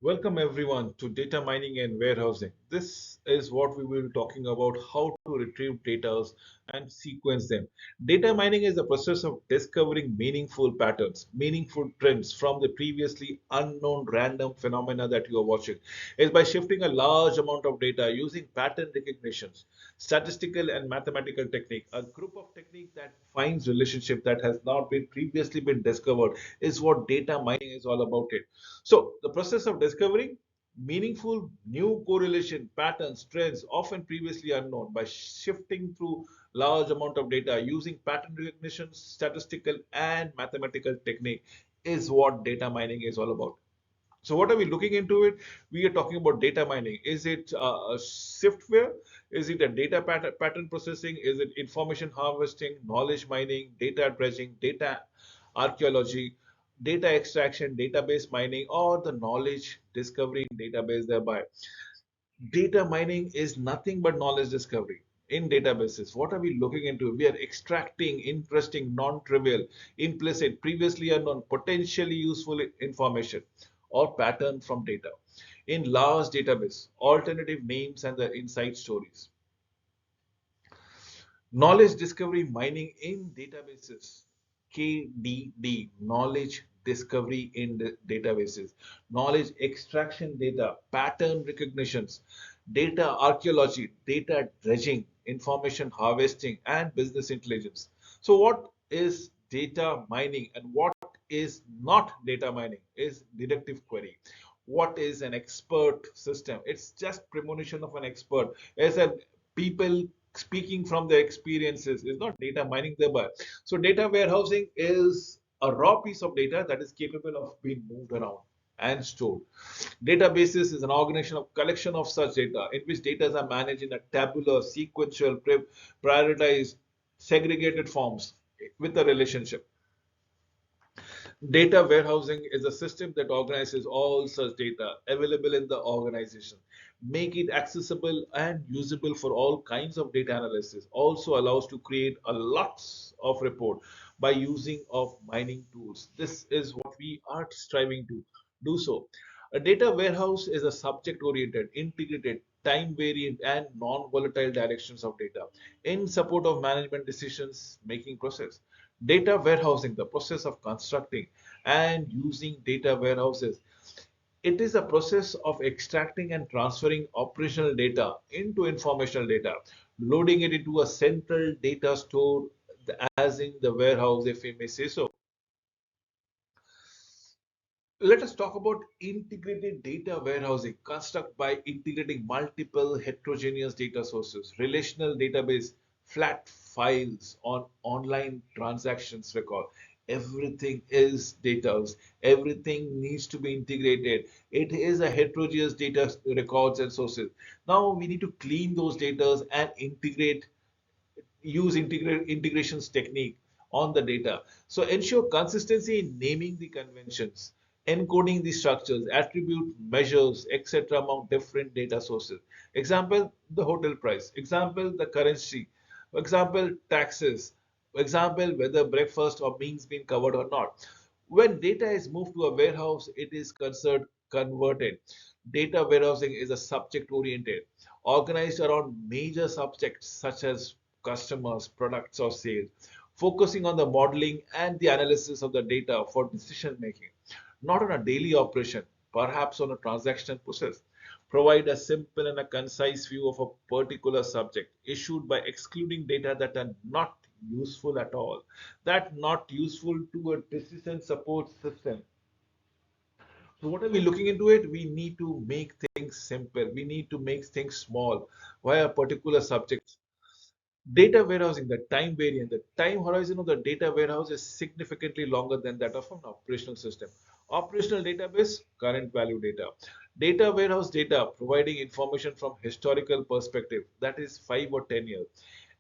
Welcome everyone to data mining and warehousing. This is what we will be talking about how to retrieve data and sequence them. Data mining is the process of discovering meaningful patterns, meaningful trends from the previously unknown random phenomena that you are watching. Is by shifting a large amount of data using pattern recognitions, statistical and mathematical technique. A group of technique that finds relationship that has not been previously been discovered is what data mining is all about it. So, the process of discovering meaningful new correlation patterns, trends often previously unknown by shifting through large amount of data using pattern recognition, statistical and mathematical technique is what data mining is all about. So what are we looking into it? We are talking about data mining. Is it a software? Is it a pattern processing? Is it information harvesting, knowledge mining, data dredging, data archaeology, data extraction, database mining, or the knowledge discovery in database thereby? Data mining is nothing but knowledge discovery in databases. What are we looking into? We are extracting interesting, non-trivial, implicit, previously unknown, potentially useful information or pattern from data in large database, alternative names and the inside stories. Knowledge discovery mining in databases, KDD, knowledge discovery in the databases, knowledge extraction data, pattern recognitions, data archaeology, data dredging, information harvesting, and business intelligence. So, what is data mining and what is not data mining is deductive query. What is an expert system? It's just premonition of an expert. As a people speaking from their experiences is not data mining thereby. So data warehousing is a raw piece of data that is capable of being moved around and stored. Databases is an organization of collection of such data in which data are managed in a tabular, sequential, prioritized, segregated forms with a relationship. Data warehousing is a system that organizes all such data available in the organization, make it accessible and usable for all kinds of data analysis. Also allows to create a lots of report by using of mining tools. This is what we are striving to do so. A data warehouse is a subject-oriented, integrated, time-variant, and non-volatile directions of data in support of management decisions making process. Data warehousing, the process of constructing and using data warehouses. It is a process of extracting and transferring operational data into informational data, loading it into a central data store, as in the warehouse, if we may say so. Let us talk about integrated data warehousing, construct by integrating multiple heterogeneous data sources, relational database, flat files on online transactions record. Everything is data. Everything needs to be integrated. It is a heterogeneous data records and sources. Now we need to clean those data and use integrations technique on the data. So ensure consistency in naming the conventions, encoding the structures, attribute measures, etc. among different data sources. Example, the hotel price. Example, the currency. Example, taxes. Example, whether breakfast or meals been covered or not. When data is moved to a warehouse, it is converted. Data warehousing is a subject oriented, organized around major subjects such as customers, products, or sales, focusing on the modeling and the analysis of the data for decision making, not on a daily operation, perhaps on a transactional process. Provide a simple and a concise view of a particular subject, issued by excluding data that are not useful at all, that not useful to a decision support system. So what are we looking into it? We need to make things simple. We need to make things small via particular subjects. Data warehousing, the time variant, the time horizon of the data warehouse is significantly longer than that of an operational system. Operational database, current value data. Data warehouse data, providing information from historical perspective, that is 5 or 10 years.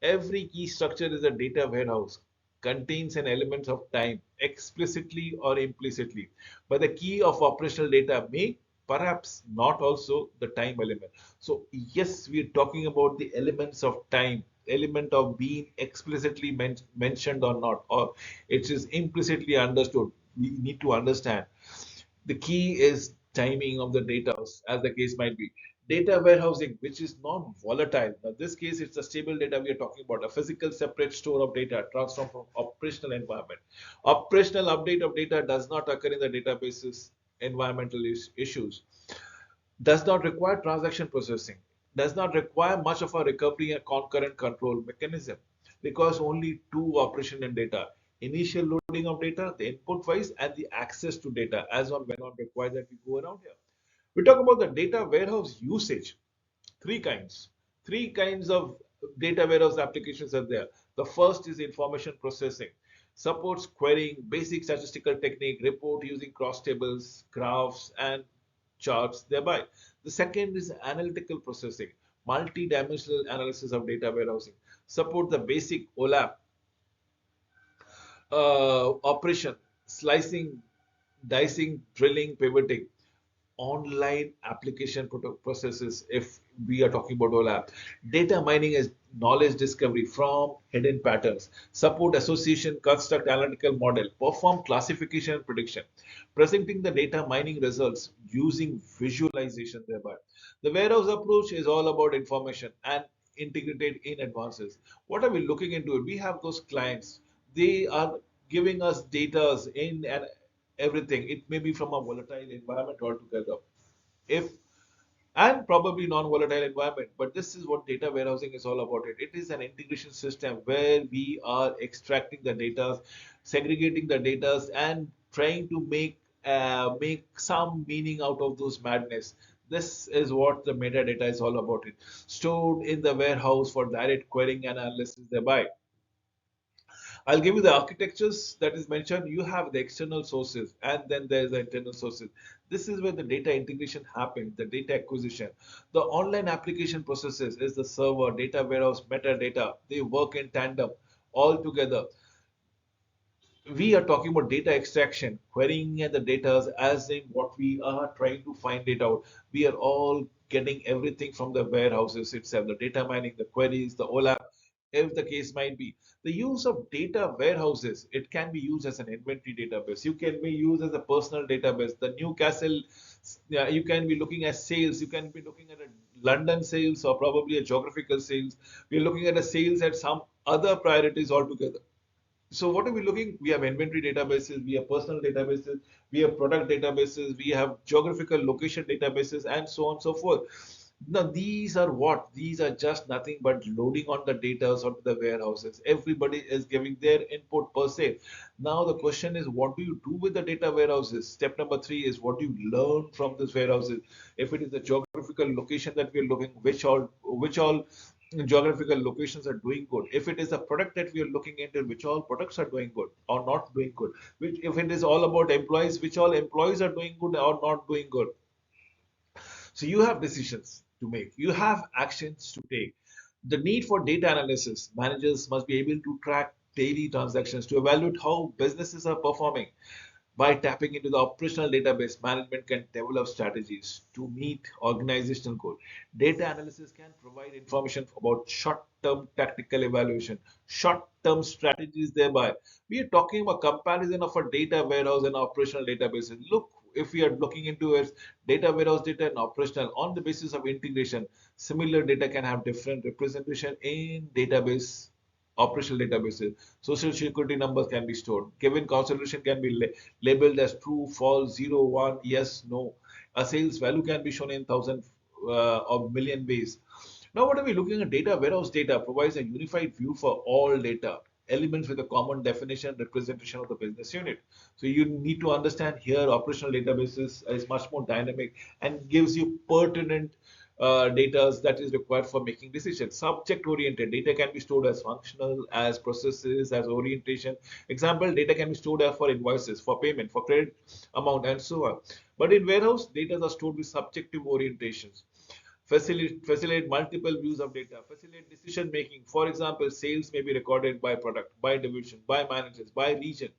Every key structure is a data warehouse, contains an element of time, explicitly or implicitly. But the key of operational data may perhaps not also the time element. So yes, we're talking about the elements of time, element of being explicitly mentioned or not, or it is implicitly understood. We need to understand. The key is timing of the data, as the case might be. Data warehousing, which is non-volatile. Now, this case, it's a stable data we are talking about, a physical separate store of data transformed from operational environment. Operational update of data does not occur in the database's environmental issues, does not require transaction processing, does not require much of a recovery and concurrent control mechanism, because only two operation in data: initial loading of data, the input wise, and the access to data as on when on required that we go around here. We talk about the data warehouse usage. Three kinds. Three kinds of data warehouse applications are there. The first is information processing. Supports querying, basic statistical technique, report using cross tables, graphs, and charts thereby. The second is analytical processing, multi-dimensional analysis of data warehousing. Support the basic OLAP operation, slicing, dicing, drilling, pivoting, online application processes. If we are talking about OLAP, data mining is knowledge discovery from hidden patterns, support association, construct analytical model, perform classification and prediction, presenting the data mining results using visualization thereby. The warehouse approach is all about information and integrated in advances. What are we looking into? We have those clients, they are giving us data in and everything. It may be from a volatile environment altogether, if and probably non-volatile environment. But this is what data warehousing is all about. It is an integration system where we are extracting the data, segregating the data, and trying to make some meaning out of those madness. This is what the metadata is all about. It stored in the warehouse for direct querying and analysis thereby. I'll give you the architectures that is mentioned. You have the external sources and then there's the internal sources. This is where the data integration happens, the data acquisition. The online application processes is the server, data warehouse, metadata. They work in tandem all together. We are talking about data extraction, querying the data as in what we are trying to find it out. We are all getting everything from the warehouses itself, the data mining, the queries, the OLAP, if the case might be. The use of data warehouses, it can be used as an inventory database. You can be used as a personal database. The Newcastle, yeah, you can be looking at sales. You can be looking at a London sales or probably a geographical sales. We're looking at a sales at some other priorities altogether. So what are we looking? We have inventory databases, we have personal databases, we have product databases, we have geographical location databases, and so on and so forth. Now these are what? These are just nothing but loading on the data onto the warehouses. Everybody is giving their input per se. Now the question is, what do you do with the data warehouses? Step number three is, what do you learn from these warehouses? If it is the geographical location that we are looking, which all geographical locations are doing good. If it is a product that we are looking into, which all products are doing good or not doing good. Which, if it is all about employees, which all employees are doing good or not doing good. So you have decisions to make, you have actions to take. The need for data analysis, managers must be able to track daily transactions to evaluate how businesses are performing. By tapping into the operational database, management can develop strategies to meet organizational goals. Data analysis can provide information about short-term tactical evaluation, short-term strategies thereby. We are talking about comparison of a data warehouse and operational databases. Look, if we are looking into it, data warehouse data and operational on the basis of integration, similar data can have different representation in database operational databases. Social security numbers can be stored. Given consolidation can be labeled as true, false, 0, 1, yes, no. A sales value can be shown in thousand or million ways. Now, what are we looking at? Data warehouse data provides a unified view for all data elements with a common definition representation of the business unit. So you need to understand here operational databases is much more dynamic and gives you pertinent data that is required for making decisions. Subject oriented data can be stored as functional, as processes, as orientation. Example, data can be stored as for invoices, for payment, for credit amount, and so on. But in warehouse, data are stored with subjective orientations. Facilitate multiple views of data, facilitate decision making. For example, sales may be recorded by product, by division, by managers, by region.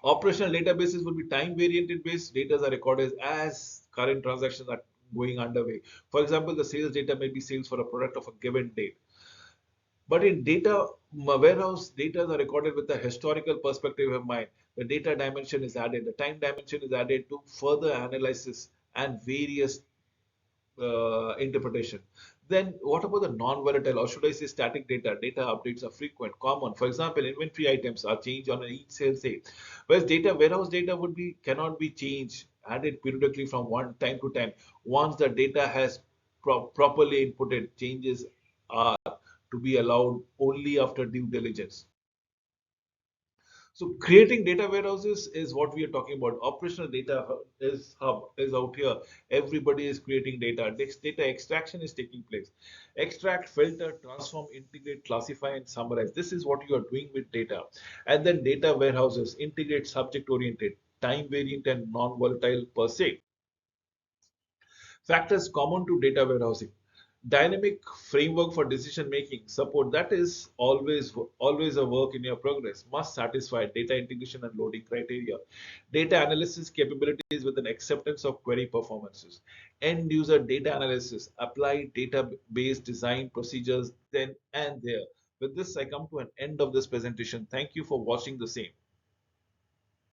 Operational databases will be time variant based. Data are recorded as current transactions are going underway. For example, the sales data may be sales for a product of a given date. But in data warehouse, data are recorded with a historical perspective in mind. The data dimension is added. The time dimension is added to further analysis and various interpretation. Then what about the non-volatile, or should I say static data? Data updates are frequent, common. For example, inventory items are changed on each sales day, whereas data warehouse data would be cannot be changed, added periodically from one time to time. Once the data has properly inputted, changes are to be allowed only after due diligence. So creating data warehouses is what we are talking about. Operational data is hub is out here. Everybody is creating data. This data extraction is taking place. Extract, filter, transform, integrate, classify, and summarize. This is what you are doing with data. And then data warehouses integrate subject oriented, time variant, and non-volatile per se. Factors common to data warehousing: dynamic framework for decision making support, that is always a work in your progress, must satisfy data integration and loading criteria. Data analysis capabilities with an acceptance of query performances. End user data analysis, apply database design procedures then and there. With this, I come to an end of this presentation. Thank you for watching the same.